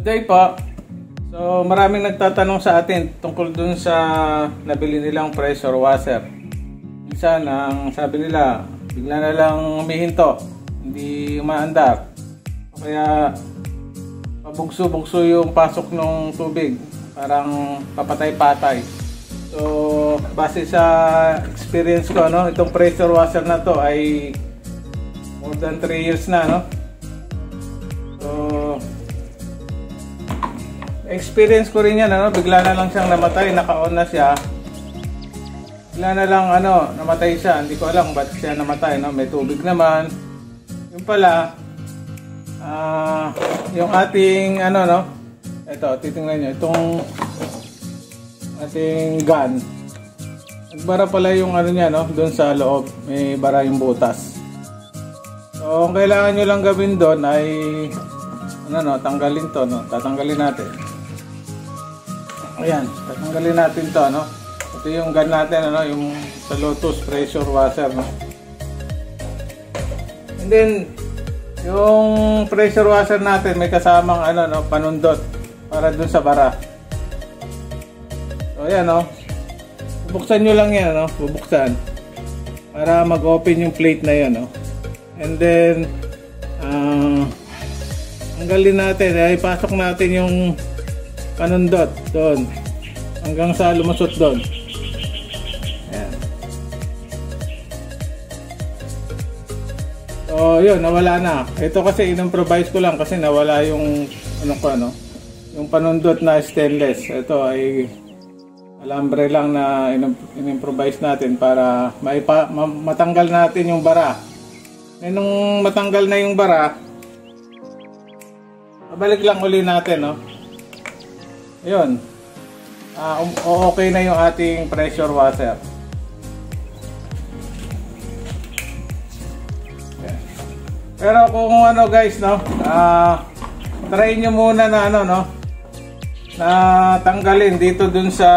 Good day po. So maraming nagtatanong sa atin tungkol dun sa nabili nilang pressure washer. Minsan ang sabi nila, bigla na lang humihinto, hindi umaandar. O kaya pabugso-bugso yung pasok ng tubig, parang papatay-patay. So base sa experience ko, no, itong pressure washer na to ay more than 3 years na, no. So experience ko rin yan, ano, bigla na lang siyang namatay, naka-on na siya. Bigla na lang namatay siya, hindi ko alam ba't siya namatay, no? May tubig naman. Yung pala, yung ating ito, titingnan nyo, itong ating gun. Nagbara pala yung niya, no? Doon sa loob, may bara yung butas. So, ang kailangan nyo lang gawin doon ay tanggalin to, no? Tatanggalin natin. Ayan, tatanggalin natin to, no? Ito yung gun natin, yung sa Lotus pressure washer, no? And then yung pressure washer natin may kasamang panundot para dun sa bara. So ayan, no? Bubuksan nyo lang yan, no? Bubuksan para mag-open yung plate na yan, no? And then tanggalin natin, ipasok natin yung panundot doon hanggang sa lumusot doon. Ayan. So yun, nawala na. Ito kasi in-improvise ko lang kasi nawala yung yung panundot na stainless. Ito ay alambre lang na in-improvise natin para matanggal natin yung bara. E nung matanggal na yung bara, balik lang uli natin, no? Ayun. Okay na yung ating pressure washer. Okay. Pero kung guys, no? Try nyo muna na na tanggalin dito dun sa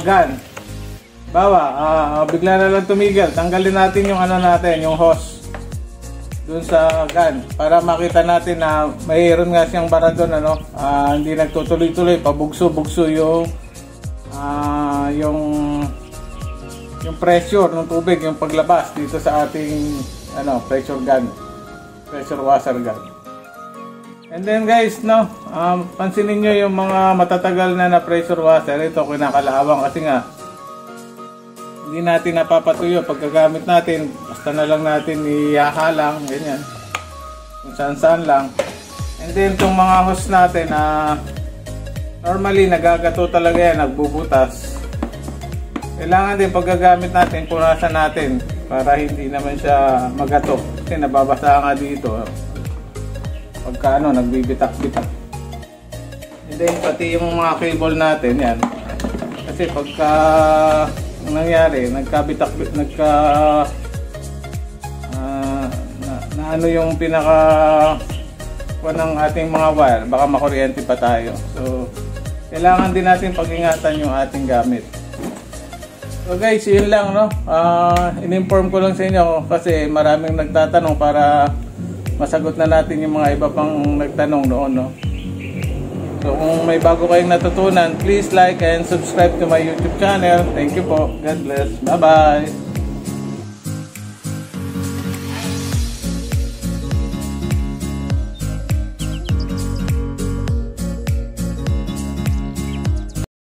gun. Bigla na lang tumigil. Tanggalin natin yung yung hose dun sa gun para makita natin na mayroon nga siyang bara doon, hindi nagtutuloy-tuloy, pabugso-bugso yung pressure ng tubig, yung paglabas dito sa ating pressure washer gun. And then guys, pansinin nyo yung mga matatagal na pressure washer. Ito kinakalawang kasi nga hindi natin napapatuyo pagkagamit natin, basta na lang natin ihahalang ganyan kung saan lang. And then itong mga hose natin normally nagagato talaga yan, nagbubutas. Kailangan din pagkagamit natin punasan natin para hindi naman siya magato kasi nababasa nga dito pagka nagbibitak-bitak. And then pati yung mga cable natin yan, kasi pagka nangyari, yung pinaka ng ating mga wire, baka makuryente pa tayo. So kailangan din natin pag-ingatan yung ating gamit. So guys, yun lang, in-inform ko lang sa inyo kasi maraming nagtatanong para masagot na natin yung mga iba pang nagtanong noon, So kung may bago kayong natutunan, please like and subscribe to my YouTube channel. Thank you po. God bless. Bye-bye.